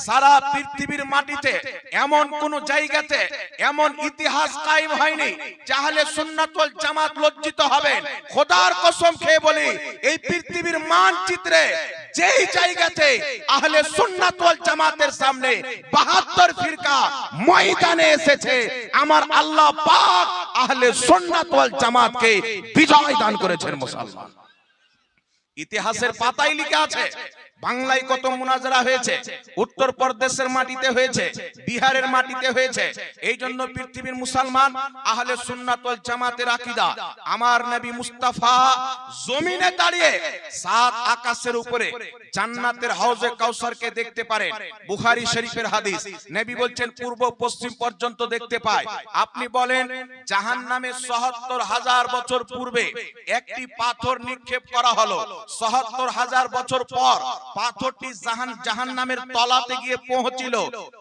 সারা পৃথিবীর মাটিতে এমন কোন জায়গাতে এমন ইতিহাস কায়েম হয়নি আহলে সুন্নাত ওয়াল জামাত লজ্জিত হবেন। খোদার কসম খেয়ে বলি, এই পৃথিবীর মানচিত্রে যেই জায়গাতে আহলে সুন্নাত ওয়াল জামাতের সামনে 72 ফিরকা ময়দানে এসেছে, আমার আল্লাহ পাক আহলে সুন্নাত ওয়াল জামাতকে বিজয় দান করেছেন। মুসলমান, ইতিহাসের পাতায় লেখা আছে বাংলায় কত মুনাজারা হয়েছে, উত্তর প্রদেশের মাটিতে হয়েছে, বিহারের মাটিতে হয়েছে। এই জন্য পৃথিবীর মুসলমান আহলে সুন্নাত ওয়াল জামাতের আকীদা, আমার নবী মুস্তাফা জমিনে দাঁড়িয়ে সাত আকাশের উপরে জান্নাতের হাউজে কাউসারকে দেখতে পারেন। বুখারী শরীফের হাদিস, নবী বলছেন পূর্ব পশ্চিম পর্যন্ত দেখতে পায়। আপনি বলেন জাহান্নামে ৭৭,০০০ বছর পূর্বে একটি পাথর নিক্ষেপ করা হলো, ৭৭,০০০ বছর পর পাথরটি জাহান্নামের তলাতে গিয়ে পৌঁছিল,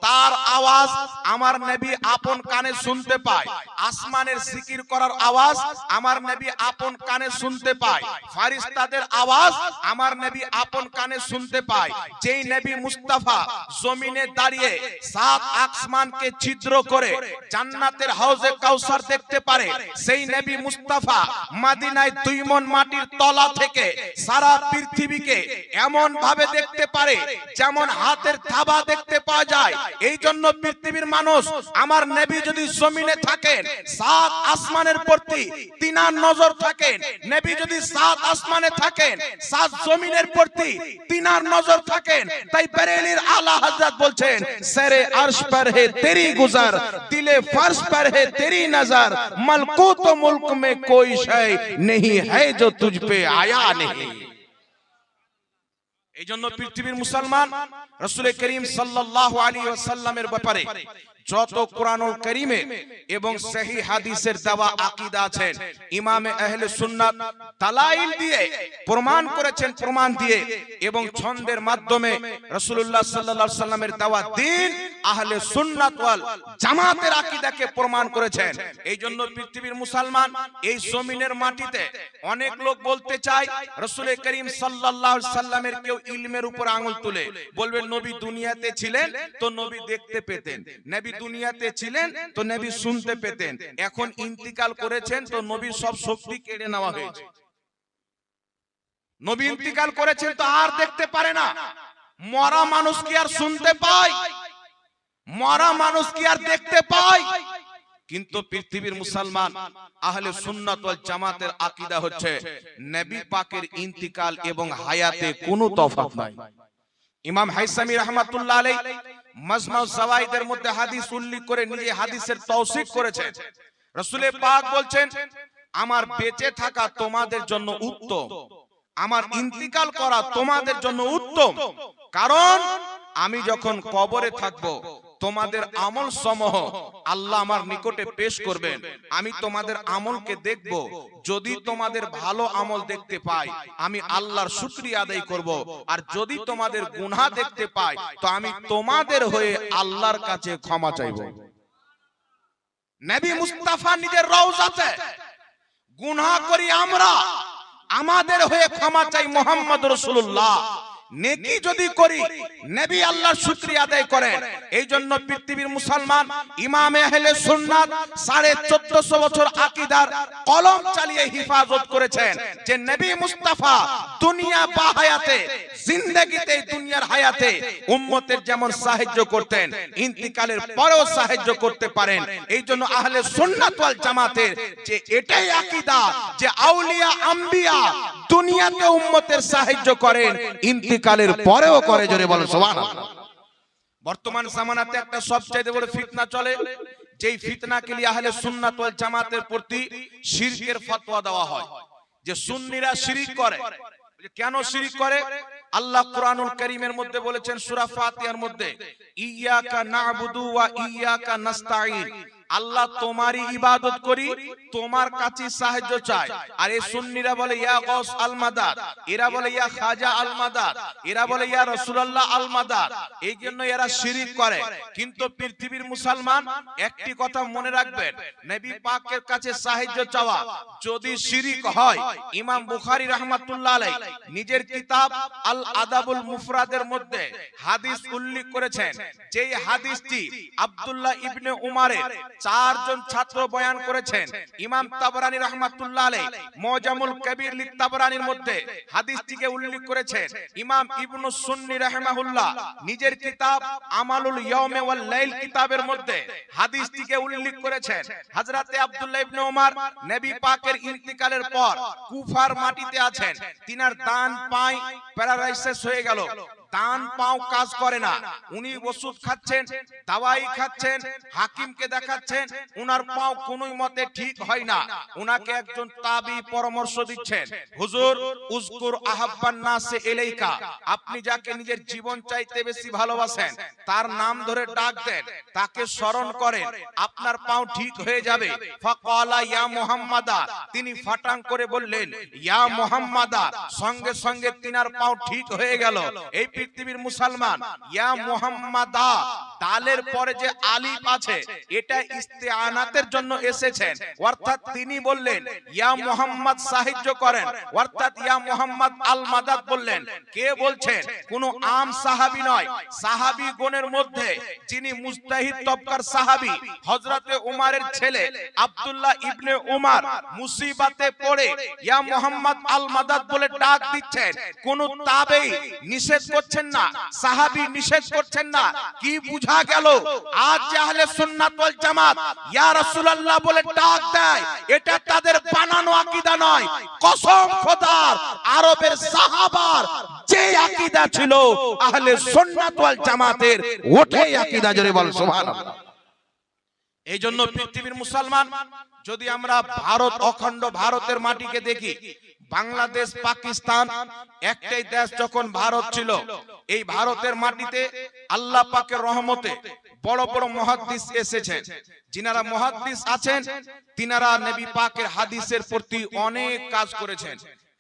তার আওয়াজ আমার নবী আপন কানে শুনতে পায়। আসমানের জিকির করার আওয়াজ আমার নবী আপন কানে শুনতে পায়। ফেরেশতাদের আওয়াজ আমার নবী আপন কানে শুনতে পায়। যেই নবী মুস্তাফা জমিনে দাঁড়িয়ে সাত আসমানকে ছিদ্র করে জান্নাতের হাউজে কাউসার দেখতে পারে, সেই নবী মুস্তাফা মদিনায় 2 মণ মাটির তলা থেকে সারা পৃথিবীকে এমন ভাবে দেখতে পারে যেমন হাতের থাবা দেখতে পাওয়া যায়। এই জন্য পৃথিবীর মানুষ আমার নবী যদি জমিনে থাকেন, সাত আসমানের প্রতি তিনার নজর থাকেন। নবী যদি সাত আসমানে থাকেন, সাত জমিনের প্রতি তিনার নজর থাকেন। তাই বেরেলির আলা হযরত বলছেন, সরে আরশ पर है तेरी गुजर, दिले फर्श पर है तेरी नजर, मलकूत व मुल्क में कोई शय नहीं है जो तुझ पे आया नहीं। এই জন্য পৃথিবীর মুসলমান রাসূল করিম সাল্লাল্লাহু আলাইহি ওয়াসাল্লামের ব্যাপারে যত কোরআনুল কারীমে এবং সহিহ হাদিসের দেওয়া আকীদা আছেন, ইমামে আহলে সুন্নাত দালাইল দিয়ে প্রমাণ করেছেন, প্রমাণ দিয়ে এবং ছন্দের মাধ্যমে রাসূলুল্লাহ সাল্লাল্লাহু আলাইহি ওয়াসাল্লামের দেওয়া দ্বীন আহলে সুন্নাত ওয়াল জামাতের আকীদাকে প্রমাণ করেছেন। এই জন্য পৃথিবীর মুসলমান এই জমিনের মাটিতে অনেক লোক বলতে চায় রাসূল করিম সাল্লাল্লাহু আলাইহি ওয়াসাল্লামের কেউ ইলমের উপর আঙ্গুল তুলে বলবে নবী দুনিয়াতে ছিলেন তো নবী দেখতে পেতেন, নবী দুনিয়াতে ছিলেন তো নবী শুনতে পেতেন, এখন ইন্তিকাল করেছেন তো নবীর সব শক্তি কেড়ে নেওয়া হয়েছে। নবী ইন্তিকাল করেছেন তো আর দেখতে পারে না। মরা মানুষ কি আর শুনতে পায়? মরা মানুষ কি আর দেখতে পায়? কিন্তু পৃথিবীর মুসলমান আহলে সুন্নাত ওয়াল জামাতের আকীদা হচ্ছে নবী পাকের ইন্তিকাল এবং হায়াতে কোনো তফাৎ নাই। ইমাম হাইসামি রাহমাতুল্লাহ আলাইহি মাজমাউ যাওয়াইদের মধ্যে হাদিস উল্লেখ করে নিজে হাদিসের তাওসীক করেছেন। রাসূল পাক বলছেন, আমার বেঁচে থাকা তোমাদের জন্য উত্তম, আমার ইন্তিকাল করা তোমাদের জন্য উত্তম। কারণ আমি যখন কবরে থাকব, তোমাদের আমল সমূহ আল্লাহ আমার নিকটে পেশ করবেন, আমি তোমাদের আমলকে দেখব। যদি তোমাদের ভালো আমল দেখতে পাই আমি আল্লাহর শুকরিয়া আদায় করব, আর যদি তোমাদের গুনাহ দেখতে পাই তো আমি তোমাদের হয়ে আল্লাহর কাছে ক্ষমা চাইব। নবী মুস্তাফা নিজের রওজাতে গুনাহ করি আমরা, আমাদের হয়ে ক্ষমা চাই মুহাম্মদ রাসূলুল্লাহ। নেকি যদি করি নবী আল্লাহর শুকরিয়া আদায় করেন। এই জন্য পৃথিবীর মুসলমান ইমামে আহলে সুন্নাত 1450 বছর আকীদার কলম চালিয়ে হিফাজত করেছেন যে নবী মুস্তাফা দুনিয়া বা হায়াতে, জিন্দেগিতে, দুনিয়ার হায়াতে উম্মতের যেমন সাহায্য করতেন, ইন্তিকালের পরেও সাহায্য করতে পারেন। এই জন্য আহলে সুন্নাত ওয়াল জামাতের যে এটাই আকীদা যে আউলিয়া আম্বিয়া দুনিয়াতে উম্মতের সাহায্য করেন, ইন্তিকালের পরেও করে। জোরে বলেন সুবহানাল্লাহ। বর্তমান জামানাতে একটা সবচেয়ে বড় ফিতনা চলে, যেই ফিতনাকে নিয়ে আহলে সুন্নাত ওয়াল জামাতের প্রতি শিরকের ফতোয়া দেওয়া হয় যে সুন্নিরা শিরক করে। কেন শিরক করে? আল্লাহ কুরআনুল কারীমের মধ্যে বলেছেন সূরা ফাতিহার মধ্যে, ইয়াকা না'বুদু ওয়া ইয়াকা নাস্তাঈন, আল্লাহ তোমারই ইবাদত করি, তোমার কাছে সাহায্য চাই। আর এই সুন্নিরা বলে ইয়া গৌস আল মাদাদ, এরা বলে ইয়া খাজা আল মাদাদ, এরা বলে ইয়া রাসূলুল্লাহ আল মাদাদ। এই জন্য এরা শিরিক করে। কিন্তু পৃথিবীর মুসলমান একটি কথা মনে রাখবেন, নবী পাকের কাছে সাহায্য চাওয়া যদি শিরিক হয়, ইমাম বুখারী রাহমাতুল্লাহ আলাইহি নিজের কিতাব আল আদাবুল মুফরাদের মধ্যে হাদিস উল্লেখ করেছেন। যেই হাদিসটি আব্দুল্লাহ ইবনে উমারের চারজন ছাত্র বয়ান করেছেন। ইমাম তাবরানী রাহমাতুল্লাহ আলাইহি মুজামুল কবির লি তাবরানীর মধ্যে হাদিসটিকে উল্লেখ করেছেন। ইমাম ইবনু সুন্নি রাহিমাহুল্লাহ নিজের কিতাব আমালুল ইয়াউম ওয়াল লাইল কিতাবের মধ্যে হাদিসটিকে উল্লেখ করেছেন। হযরতে আব্দুল্লাহ ইবনে উমার নবী পাকের ইন্তিকালের পর কুফার মাটিতে আছেন। তিনার ডান পায়ে প্যারালাইসিস হয়ে গেল, ডান পাও কাজ করে না। উনি ওষুধ খাচ্ছেন, দাওয়াই খাচ্ছেন, হাকিমকে দেখাচ্ছেন, উনার পাও কোনোই মতে ঠিক হয় না। উনাকে একজন তাবি পরামর্শ দিচ্ছেন, হুজুর উযকুর আহাব্বান নাসে ইলাইকা, আপনি যাকে নিজের জীবন চাইতে বেশি ভালোবাসেন তার নাম ধরে ডাক দেন, তাকে স্মরণ করেন, আপনার পাও ঠিক হয়ে যাবে। ফাকালা ইয়া মুহাম্মাদা, তিনি ফাটাং করে বললেন ইয়া মুহাম্মাদা, সঙ্গে সঙ্গে তিনার পাও ঠিক হয়ে গেল। এই পৃথিবীর মুসলমান ইয়া মুহাম্মাদা দালের পরে যে আলিফ আছে এটা ইস্তিআনাতের জন্য এসেছেন, অর্থাৎ তিনি বললেন ইয়া মুহাম্মদ সাহায্য করেন, অর্থাৎ ইয়া মুহাম্মদ আল মাদাদ বললেন। কে বলছেন? কোন আম সাহাবী নয়, সাহাবী গণের মধ্যে যিনি মুজতাহিদ তবকার সাহাবী হযরতে উমারের ছেলে আব্দুল্লাহ ইবনে উমার মুসিবতে পড়ে ইয়া মুহাম্মদ আল মাদাদ বলে ডাক দিচ্ছেন। কোন তাবেঈ নিষেধ করছেন না, সাহাবী নিষেধ করছেন না। কি বুঝা গেল? আজ যে আহলে সুন্নাত ওয়াল জামাত ইয়া রাসূলুল্লাহ বলে ডাক দেয়, এটা তাদের বানানো আকীদা নয়। কসম খোদার, আরবের সাহাবার যে আকীদা ছিল আহলে সুন্নাত ওয়াল জামাতের, ওটাই আকীদা। জোরে বল সুবহানাল্লাহ। এই জন্য পৃথিবীর মুসলমান, যদি আমরা ভারত, অখণ্ড ভারতের মাটিকে দেখি, বাংলাদেশ পাকিস্তান একটাই দেশ যখন ভারত ছিল, এই ভারতের মাটিতে আল্লাহ পাকের রহমতে বড় বড় মুহাদ্দিস এসেছেন। যিনারা মুহাদ্দিস আছেন তিনারা নবী পাকের হাদিসের প্রতি অনেক কাজ করেছেন।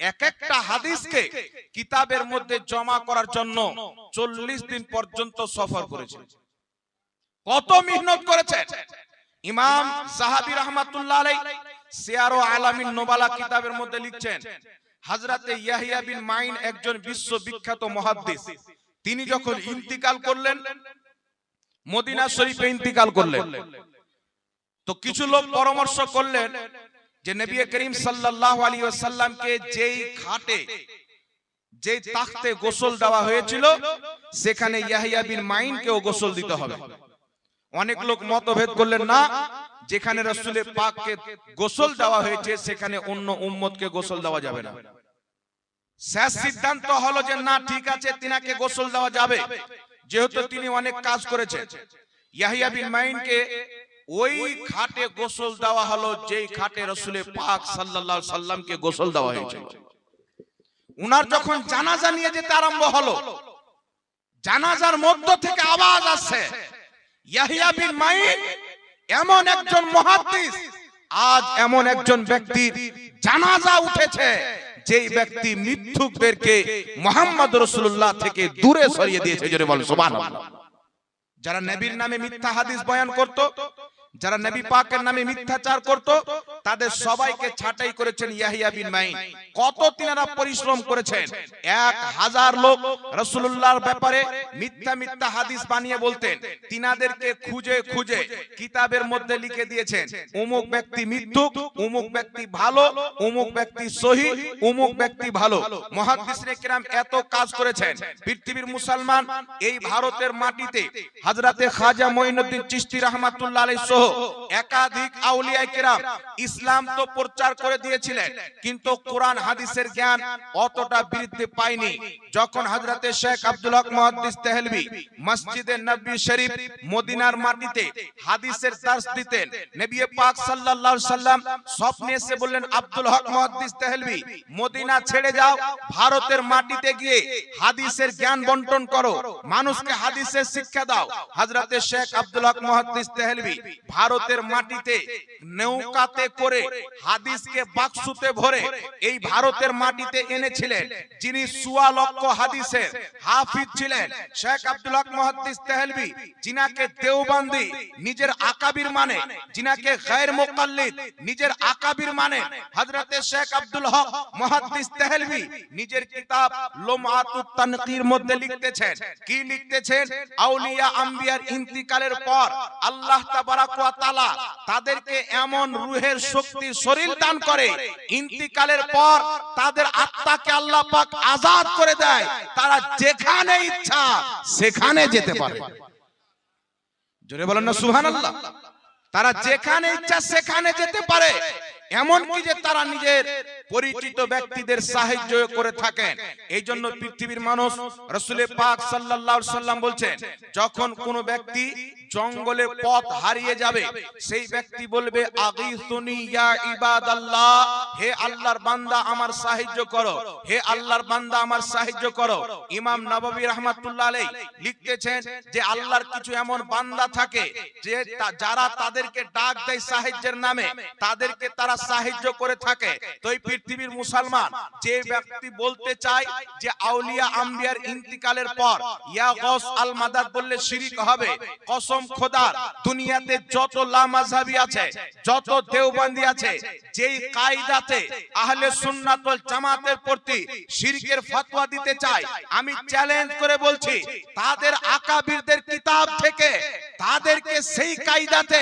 এক একটা হাদিসকে কিতাবের মধ্যে জমা করার জন্য 40 দিন পর্যন্ত সফর করেছেন। কত মেহনত করেছেন। ইমাম সাহাবী রাহমাতুল্লাহ আলাইহি সিয়ারু আলামিন নুবালা কিতাবের মধ্যে লিখছেন, হযরতে ইয়াহইয়া বিন মাইন একজন বিশ্ববিখ্যাত মুহাদ্দিস, তিনি যখন ইন্তিকাল করলেন, মদিনা শরীফে ইন্তিকাল করলেন, তো কিছু লোক পরামর্শ করলেন যে নবী করিম সাল্লাল্লাহু আলাইহি ওয়াসাল্লামকে যেই খাটে, যেই তাখতে গোসল দেওয়া হয়েছিল, সেখানে ইয়াহইয়া বিন মাইনকেও গোসল দিতে হবে। অনেক লোক মতভেদ করলেন, না, যেখানে রাসূলের পাককে গোসল দেওয়া হয়েছে সেখানে অন্য উম্মতকে গোসল দেওয়া যাবে না। শেষ সিদ্ধান্ত হলো যে না, ঠিক আছে, তিনাকে গোসল দেওয়া যাবে, যেহেতু তিনি অনেক কাজ করেছেন। ইয়াহইয়া বিন মাইনকে ওই খাটে গোসল দেওয়া হলো যেই খাটে রাসূলের পাক সাল্লাল্লাহু আলাইহি সাল্লামকে গোসল দেওয়া হয়েছিল। উনার যখন জানাজা নিয়ে যেতে আরম্ভ হলো, জানাজার মধ্য থেকে আওয়াজ আসছে, ইয়াহইয়া বিন মাইন এমন একজন মুহাদ্দিস, আজ এমন একজন ব্যক্তির জানাজা উঠেছে যেই ব্যক্তি মিথ্যুকদেরকে মুহাম্মদ রাসূলুল্লাহ থেকে দূরে সরিয়ে দিয়েছে। জোরে বল সুবহানাল্লাহ। যারা নবীর নামে মিথ্যা হাদিস বয়ান করত, যারা নবী পাকের নামে মিথ্যাচার করত, তাদের সবাইকে ছাঁটাই করেছেন ইয়াহইয়া বিন মাইন। কত তিনারা পরিশ্রম করেছেন। 1000 লোক রাসূলুল্লাহর ব্যাপারে মিথ্যা মিথ্যা হাদিস বানিয়ে বলতেন, তিনাদেরকে খুঁজে খুঁজে কিতাবের মধ্যে লিখে দিয়েছেন, অমুক ব্যক্তি মিথ্যুক, অমুক ব্যক্তি ভালো, অমুক ব্যক্তি সহিহ, অমুক ব্যক্তি ভালো। মুহাদ্দিসিনে কেরাম এত কাজ করেছেন। পৃথিবীর মুসলমান এই ভারতের মাটিতে হযরতে খাজা মঈনুদ্দিন চিশতি রাহমাতুল্লাহ আলাইহি সহ একাধিক আউলিয়া কেরাম ইসলাম তো প্রচার করে দিয়েছিলেন, কিন্তু কোরআন হাদিসের জ্ঞান অতটা বৃদ্ধি পায়নি। যখন হযরতে শেখ আব্দুল হক মুহাদ্দিস দেহলভী মসজিদে নববী শরীফ মদিনার মাটিতে হাদিসের দর্শ দিতেন, নবী পাক সাল্লাল্লাহু আলাইহি সাল্লাম স্বপ্নে এসে বললেন, আব্দুল হক মুহাদ্দিস দেহলভী মদিনা ছেড়ে যাও, ভারতের মাটিতে গিয়ে হাদিসের জ্ঞান বন্টন করো, মানুষকে হাদিসের শিক্ষা দাও। হযরতে শেখ আব্দুল হক মুহাদ্দিস দেহলভী ভারতের মাটিতে নৌকাতে করে হাদিসকে বাক্সুতে ভরে এই ভারতের মাটিতে এনেছিলেন, যিনি ১৪ লক্ষ হাদিসের হাফিজ ছিলেন শেখ আব্দুল হক মুহাদ্দিস দেহলভী, যিনাকে দেওবন্দি নিজের আকাবির মানে, যিনাকে গায়র মুকাল্লিদ নিজের আকাবির মানে হযরতে শেখ আব্দুল হক মুহাদ্দিস দেহলভী নিজের কিতাব লুমআতুত তানকির মধ্যে লিখতেছেন। কি লিখতেছেন? আউলিয়া আম্বিয়ার ইন্তিকালের পর আল্লাহ তাবারাক ওয়া তাআলা তাদেরকে এমন রূহের শক্তি শরীর দান করে, ইন্তিকালের পর তাদের আত্মাকে আল্লাহ পাক আজাদ করে দেয়, তারা যেখানে ইচ্ছা সেখানে যেতে পারে। জোরে বলেন না সুবহানাল্লাহ। তারা যেখানে ইচ্ছা সেখানে যেতে পারে, এমন কি যে তারা নিজের পরিচিত ব্যক্তিদের সাহায্য করে থাকেন। এই জন্য পৃথিবীর মানুষ রাসূল পাক সাল্লাল্লাহু আলাইহি সাল্লাম বলছেন, যখন কোন ব্যক্তি জঙ্গলে পথ হারিয়ে যাবে, সেই ব্যক্তি বলবে আগিসুনি ইয়া ইবাদাল্লাহ, হে আল্লাহর বান্দা আমার সাহায্য করো, হে আল্লাহর বান্দা আমার সাহায্য করো। ইমাম নববী রাহমাতুল্লাহ আলাইহি লিখতেছেন যে আল্লাহর কিছু এমন বান্দা থাকে যে যারা তাদেরকে ডাক দেয় সাহায্যের নামে, তাদেরকে তারা সাহায্য করে থাকে। তো এই পৃথিবীর মুসলমান যে ব্যক্তি বলতে চায় যে আউলিয়া আম্বিয়ার ইন্তিকালের পর ইয়া গাউস আল মাদাদ বললে শিরক হবে, কসম খোদার দুনিয়াতে যত লামাযহাবী আছে, যত দেওবন্দি আছে, যেই কায়দাতে আহলে সুন্নাত ওয়াল জামাতের প্রতি শিরকের ফতোয়া দিতে চায়, আমি চ্যালেঞ্জ করে বলছি তাদের আকাবিরদের কিতাব থেকে তাদেরকে সেই কায়দাতে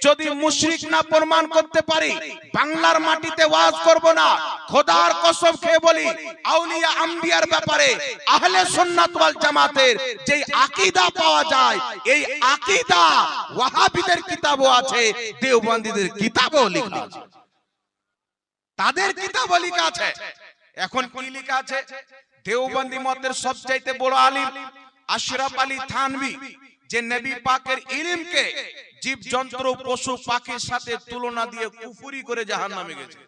যদি মুশরিক না প্রমাণ করতে পারি, বাংলার মাটিতে ওয়াজ করব না। খোদার কসম খেয়ে বলি, আউলিয়া আম্বিয়ার ব্যাপারে আহলে সুন্নাত ওয়াল জামাতের যে আকীদা পাওয়া যায়, এই আকীদা ওয়াহাবীদের কিতাবও আছে, দেওবন্দীদের কিতাবেও লেখা আছে, তাদের কিতাবও লেখা আছে। এখন কি লেখা আছে? দেওবন্দি মতের সবচাইতে বড় আলিম আশরাফ আলী থানভী, যে নবী পাকের ইলমকে জীবজন্তু পশু পাখির সাথে তুলনা দিয়ে কুফরি করে জাহান্নামে গেছে,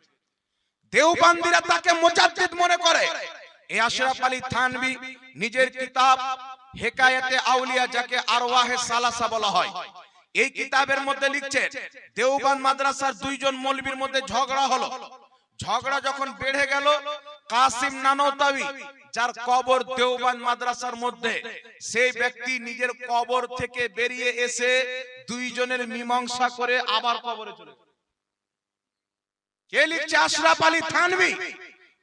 দেওবন্দিরা তাকে মুজাদ্দিদ মনে করে। এই আশরাফ আলী থানভী নিজের কিতাব হেকায়েতে আউলিয়া, যাকে আরওয়াহে সালাসা বলা হয়, এই কিতাবের মধ্যে লিখছেন দেওবন্দ মাদ্রাসার দুইজন মৌলবীর মধ্যে ঝগড়া হলো। ঝগড়া যখন বেড়ে গেল, কাসিম নানওতাবি, যার কবর দেওবন্দ মাদ্রাসার মধ্যে, সেই ব্যক্তি নিজের কবর থেকে বেরিয়ে এসে দুইজনের মীমাংসা করে আবার কবরে চলে গেল। কে লিখছে? আশরাফ আলী থানভী।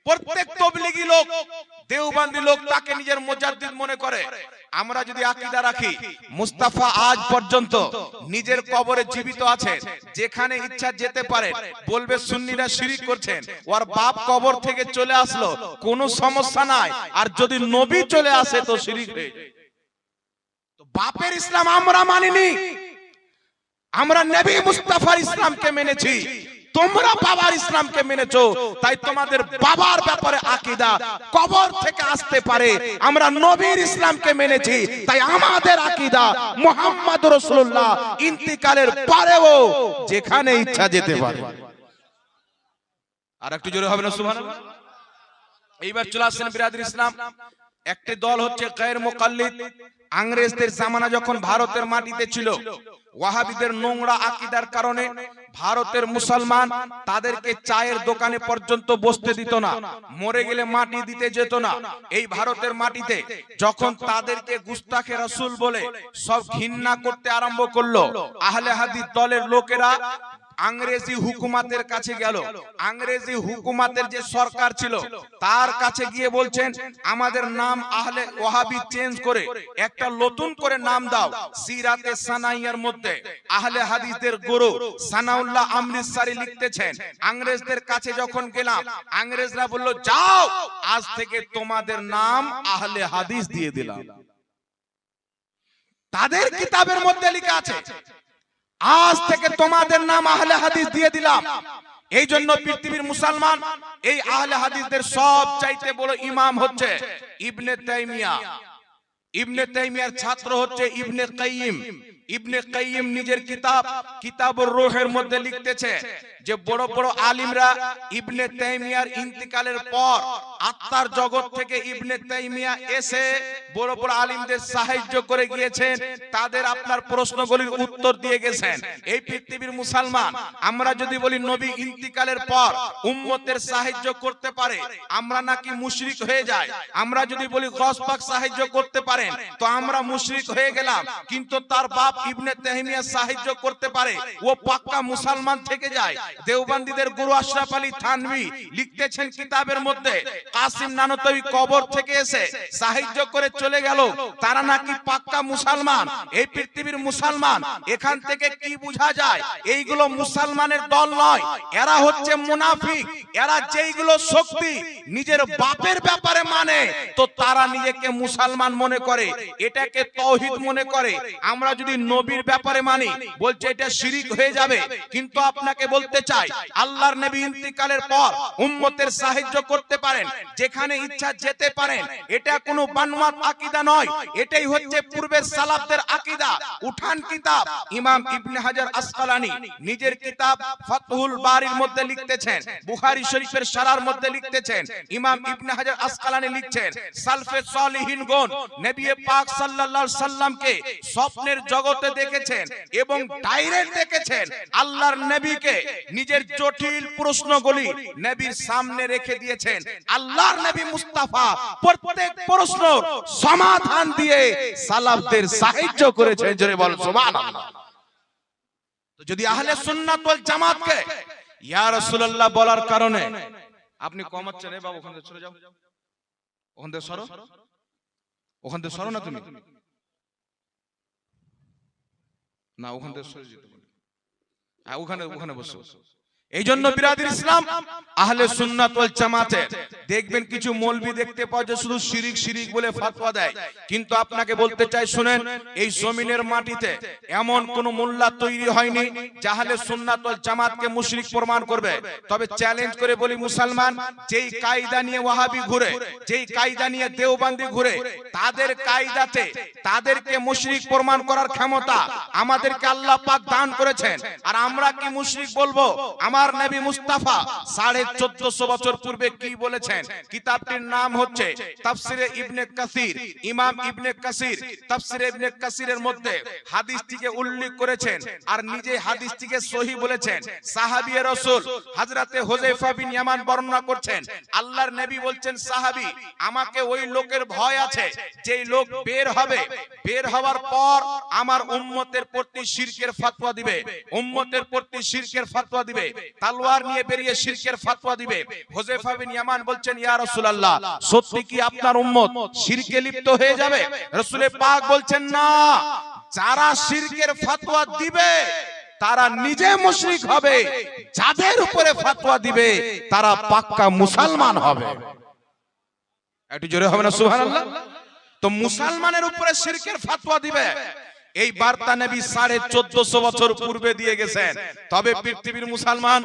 প্রত্যেক তাবলীগী লোক, দেওবন্দি লোক তাকে নিজের মুজাদ্দিদ মনে করে। আমরা যদি আকীদা রাখি মুস্তাফা আজ পর্যন্ত নিজের কবরে জীবিত আছেন, যেখানে ইচ্ছা যেতে পারে, বলবে সুন্নিরা শিরক করছেন, ওর বাপ কবর থেকে চলে আসলো, কোনো সমস্যা নাই, আর যদি নবী চলে আসে তো শিরক হয়ে যায়। তো বাপের ইসলাম আমরা মানিনি, আমরা নবী মুস্তাফার ইসলামকে মেনেছি, তোমরা বাবার ইসলামকে মেনেছো, তাই তোমাদের বাবার ব্যাপারে আকীদা কবর থেকে আসতে পারে। আমরা নবীর ইসলামকে মেনেছি, তাই আমাদের আকীদা মুহাম্মদ রাসূলুল্লাহ ইন্তিকালের পরেও যেখানে ইচ্ছা যেতে পারে। আর একটু জোরে হবে না সুবহানাল্লাহ? এইবার চলে আসেন বিরাদর ইসলাম। একটি দল হচ্ছে গায়র মুকাল্লিদ। ইংরেজদের জামানা যখন ভারতের মাটিতে ছিল, ওয়াহাবীদের নোংরা আকীদার কারণে ভারতের মুসলমান তাদেরকে চায়ের দোকানে পর্যন্ত বসতে দিত না, মরে গেলে মাটি দিতে যেত না। এই ভারতের মাটিতে যখন তাদেরকে গুস্তাখে রাসূল বলে সব ঘৃণা করতে আরম্ভ করলো, আহলে হাদিস দলের লোকেরা ইংরেজি হুকুমাতের কাছে গেল। ইংরেজি হুকুমাতের যে সরকার ছিল তার কাছে গিয়ে বলছেন, আমাদের নাম আহলে ওয়াহাবি চেঞ্জ করে একটা নতুন করে নাম দাও। সিরাতে সানাইয়ার মধ্যে আহলে হাদিসদের গুরু সানাউল্লাহ আমৃতসরি লিখতেছেন, ইংরেজদের কাছে যখন গেলাম, ইংরেজরা বলল, যাও আজ থেকে তোমাদের নাম আহলে হাদিস দিয়ে দিলাম। তাদের কিতাবের মধ্যে লেখা আছে, আজ থেকে তোমাদের নাম আহলে হাদিস দিয়ে দিলাম। এই জন্য পৃথিবীর মুসলমান এই আহলে হাদিসদের সব চাইতে বড় ইমাম হচ্ছে ইবনে তাইমিয়া। ইবনে তাইমিয়ার ছাত্র হচ্ছে ইবনে কাইয়িম। ইবনে কাইয়িম নিজের কিতাব কিতাবুর রূহের মধ্যে লিখতেছে যে বড় বড় আলিমরা ইবনে তাইমিয়ার ইন্তিকালের পর আত্মার জগৎ থেকে ইবনে তাইমিয়া এসে বড় বড় আলিমদের সাহায্য করে গিয়েছেন, তাদের আপনার প্রশ্নগুলির উত্তর দিয়ে গেছেন। এই পৃথিবীর মুসলমান আমরা যদি বলি নবী ইন্তিকালের পর উম্মতের সাহায্য করতে পারে, আমরা নাকি মুশরিক হয়ে যায়। আমরা যদি বলি গস পাক সাহায্য করতে পারেন, তো আমরা মুশরিক হয়ে গেলাম। কিন্তু তার বাপ ইবনে তাইমিয়া সাহায্য করতে পারে, ও পাক্কা মুসলমান থেকে যায়। দেওবন্দীদের গুরু আশরাফ আলী থানভী লিখতেছেন কিতাবের মধ্যে, কাসিম নানতবী কবর থেকে এসে সাহায্য করে চলে গেল, তারা নাকি পাক্কা মুসলমান। এই পৃথিবীর মুসলমান এখান থেকে কি বোঝা যায়? এইগুলো মুসলমানের দল নয়, এরা হচ্ছে মুনাফিক। এরা যেইগুলো শক্তি নিজের বাপের ব্যাপারে মানে, তো তারা নিজেকে মুসলমান মনে করে, এটাকে তাওহীদ মনে করে। আমরা যদি নবীর ব্যাপারে মানি, বলছে এটা শিরিক হয়ে যাবে। কিন্তু আপনাকে বলতে চাই, আল্লাহর নবী ইন্তিকালের পর উম্মতের সাহায্য করতে পারেন, যেখানে ইচ্ছা যেতে পারেন। এটা কোনো বানোয়াট আকীদা নয়, এটাই হচ্ছে পূর্বের সালাফদের আকীদা। উঠান কিতাব ইমাম ইবনে হাজার আসকালানী নিজের কিতাব ফাতহুল বারির মধ্যে লিখতেছেন, বুখারী শরীফের শারার মধ্যে লিখতেছেন, ইমাম ইবনে হাজার আসকালানী লিখছেন, সালফে সালিহিনগণ নবী পাক সাল্লাল্লাহু আলাইহি সাল্লামকে স্বপ্নের জগতে দেখেছেন এবং ডাইরেক্ট দেখেছেন। আল্লাহর নবীকে নিজের জটিল প্রশ্নগুলি নবীর সামনে রেখে দিয়েছেন। আল্লাহর নবী মুস্তাফা প্রত্যেক প্রশ্নের সমাধান দিয়ে সালাফদের সাহায্য করেছেন। জোরে বল সুবহানাল্লাহ। তো যদি আহলে সুন্নাত ওয়াল জামাতকে ইয়া রাসূলুল্লাহ বলার কারণে আপনি কমাচ্ছেন, এ বাবু ওখান থেকে চলে যাও, ওখান থেকে সরো, ওখান থেকে সরো না, তুমি না, ওখান থেকে সরে যেতে বলি, হ্যাঁ ওখানে বসো। এই জন্য বিরাদির ইসলাম আহলে সুন্নাত ওয়াল জামাতে দেখবেন কিছু মৌলবি দেখতে পাওয়া যায় শুধু শিরিক শিরিক বলে ফতোয়া দেয়। কিন্তু আপনাকে বলতে চাই, শুনেন, এই জমিনের মাটিতে এমন কোন মোল্লা তৈরি হয়নি যে আহলে সুন্নাত ওয়াল জামাতকে মুশরিক প্রমাণ করবে। তবে চ্যালেঞ্জ করে বলি, মুসলমান যেই কায়দা নিয়ে ওয়াহাবি ঘুরে, যেই কায়দা নিয়ে দেওবন্দি ঘুরে, তাদের কায়দাতে তাদেরকে মুশরিক প্রমাণ করার ক্ষমতা আমাদেরকে আল্লাহ পাক দান করেছেন। আর আমরা কি মুশরিক বলবো? আমার নবী মুস্তাফা 1450 বছর পূর্বে কি বলেছেন? কিতাবটির নাম হচ্ছে তাফসিরে ইবনে কাসির। ইমাম ইবনে কাসির তাফসিরে ইবনে কাসিরের মধ্যে হাদিসটিকে উল্লেখ করেছেন আর নিজে হাদিসটিকে সহিহ বলেছেন। সাহাবী রাসূল হযরতে হুযায়ফা বিন ইয়ামান বর্ণনা করছেন, আল্লাহর নবী বলছেন, সাহাবী আমাকে ওই লোকের ভয় আছে যেই লোক বের হবে, বের হওয়ার পর আমার উম্মতের প্রতি শিরকের ফতোয়া দিবে, উম্মতের প্রতি শিরকের ফতোয়া দিবে, তলোয়ার নিয়ে বেরিয়ে শিরকের ফতোয়া দিবে। হুযায়ফা বিন ইয়ামান বলছেন, ইয়া রাসূলুল্লাহ সত্যি কি আপনার উম্মত শিরকে লিপ্ত হয়ে যাবে? রাসূল পাক বলছেন, না, যারা শিরকের ফতোয়া দিবে তারা নিজে মুশরিক হবে, যাদের উপরে ফতোয়া দিবে তারা পাক্কা মুসলমান হবে। একটু জোরে হবে না সুবহানাল্লাহ? তো মুসলমানের উপরে শিরকের ফতোয়া দিবে, এই বার্তা নবী 1450 বছর পূর্বে দিয়ে গেছেন। তবে পৃথিবীর মুসলমান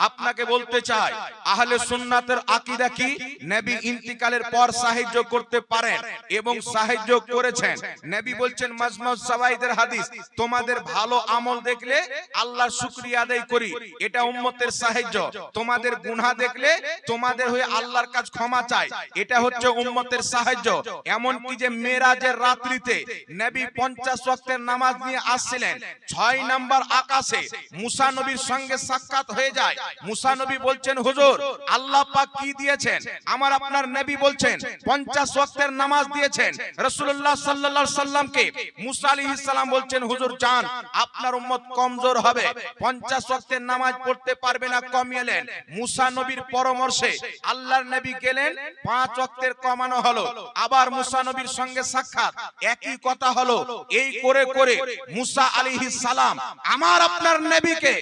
আপনাকে বলতে চাই, আহলে সুন্নাতের আকীদা কি? নবী ইন্তিকালের পর সাহায্য করতে পারেন এবং সাহায্য করেছেন। নবী বলছেন, মাজমু'জ সাওয়াইদের হাদিস, তোমাদের ভালো আমল দেখলে আল্লাহর শুকরিয়া আদায় করি, এটা উম্মতের সাহায্য। তোমাদের গুনাহ দেখলে তোমাদের হয়ে আল্লাহর কাছে ক্ষমা চাই, এটা হচ্ছে উম্মতের সাহায্য। এমন কি যে মেরাজের রাত্রিতে নবী 50 ওয়াক্তের নামাজ নিয়ে আসছিলেন, 6 নাম্বার আকাশে মুসা নবীর সঙ্গে সাক্ষাৎ হয়ে যায়। মুসা নবী বলছেন, হুজুর আল্লাহ পাক কি দিয়েছেন? আমার আপনার নবী বলছেন 50 ওয়াক্তের নামাজ দিয়েছেন। রাসূলুল্লাহ সাল্লাল্লাহু আলাইহি সাল্লামকে মুসা আলাইহিস সালাম বলছেন, হুজুর জান আপনার উম্মত কমজোর হবে, 50 ওয়াক্তের নামাজ পড়তে পারবে না, কমিয়ে নেন। মুসা নবীর পরামর্শে আল্লাহর নবী গেলেন, 5 ওয়াক্তের কমানো হলো। আবার মুসা নবীর সঙ্গে সাক্ষাৎ, একই কথা হলো। এই করে করে মুসা আলাইহিস সালাম আমার আপনার নবীকে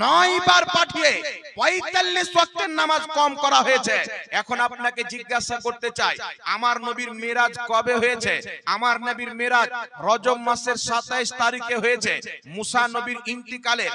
9 বার পাঠিয়ে 45 ওয়াক্তের নামাজ কম করা হয়েছে। এখন আপনাকে জিজ্ঞাসা করতে চাই, আমার নবীর মিরাজ কবে হয়েছে? আমার নবীর মিরাজ রজব মাসের 27 তারিখে হয়েছে। মুসা নবীর ইন্তিকালে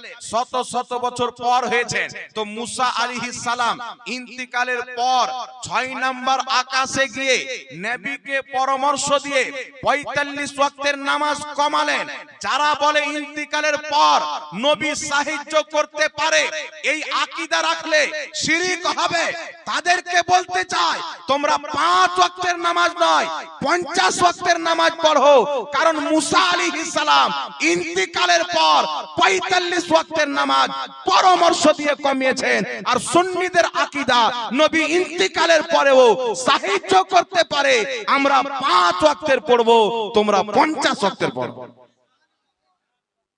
শত বছর পর হয়েছে। তো মুসা আলাইহিস সালাম ইন্তিকালের পর 6 নাম্বার আকাশে গিয়ে নবীকে পরামর্শ দিয়ে 45 ওয়াক্তের নামাজ কমালেন, যারা বলে ইন্তিকালের পর নবী সাহায্য করতে পারে, এই আকীদা রাখলে শিরক হবে, তাদেরকে বলতে চাই তোমরা 5 ওয়াক্তের নামাজ নয় 50 ওয়াক্তের নামাজ পড়ো। কারণ মুসা আলাইহিস সালাম ইন্তিকালের পর 45 ওয়াক্তের নামাজ পরামর্শ দিয়ে কমিয়েছেন। আর সুন্নিদের আকীদা নবী ইন্তিকালের পরেও সাহায্য করতে পারে, আমরা 5 ওয়াক্তের পড়বো, তোমরা 50 ওয়াক্তের পড়ো।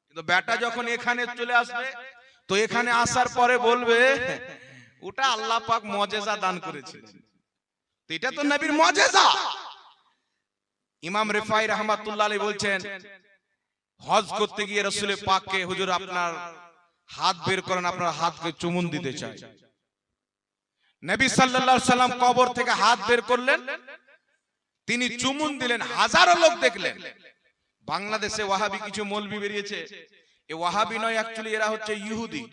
কিন্তু বেটা যখন এখানে চলে আসবে, তো এখানে আসার পরে বলবে ওটা আল্লাহ পাক মুজিজা দান করেছে, তো এটা তো নবীর মুজিজা। ইমাম রিফাই রাহমাতুল্লাহ আলাইহি বলছেন, হজ করতে গিয়ে রাসূল পাককে, হুজুর আপনার হাত বের করেন, আপনার হাতকে চুমুন দিতে চাই। নবী সাল্লাল্লাহু আলাইহি সাল্লাম কবর থেকে হাত বের করলেন, তিনি চুমুন দিলেন, হাজারো লোক দেখলেন। বাংলাদেশে ওয়াহাবি কিছু মৌলবি বেরিয়েছে, এ ওয়াহাবি নয়, অ্যাকচুয়ালি এরা হচ্ছে ইহুদি।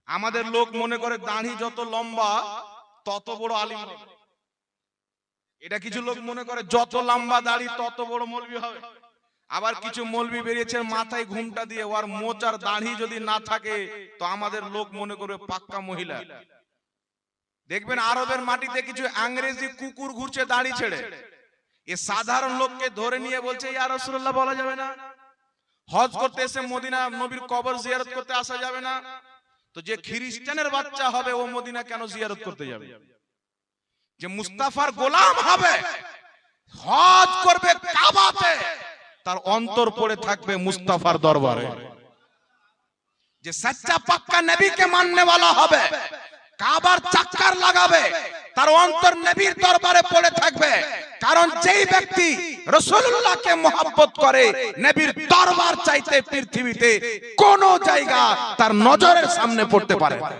আমাদের লোক মনে করে দাড়ি যত লম্বা তত বড় আলিম হবে। এটা কিছু লোক মনে করে যত লম্বা দাড়ি তত বড় মৌলবি হবে। আবার কিছু মৌলবি বেরিয়েছে মাথায় ঘুমটা দিয়ে, ওর মোচার দাড়ি যদি না থাকে তো আমাদের লোক মনে করবে পাক্কা মহিলা। দেখবেন আরবের মাটিতে কিছু ইংরেজি কুকুর ঘুরছে দাড়ি ছেড়ে, এ সাধারণ লোককে ধরে নিয়ে বলছে ইয়া রাসূলুল্লাহ বলা যাবে না, হজ করতে এসে মদিনা নবীর কবর জিয়ারত করতে আসা যাবে না, তো যে খ্রিস্টানের বাচ্চা হবে ও মদিনা কেন জিয়ারত করতে যাবে? যে মুস্তাফার গোলাম হবে, হজ করবে কাবাতে, তার অন্তর পড়ে থাকবে মুস্তাফার দরবারে। যে সচ্চা পাক্কা নবীকে মাননে वाला হবে, কাবার চাক্কার লাগাবে, তার অন্তর নবীর দরবারে পড়ে থাকবে। কারণ যেই ব্যক্তি রাসূলুল্লাহকে মহব্বত করে, নবীর দরবার চাইতে পৃথিবীতে কোন জায়গা তার নজরের সামনে পড়তে পারে না।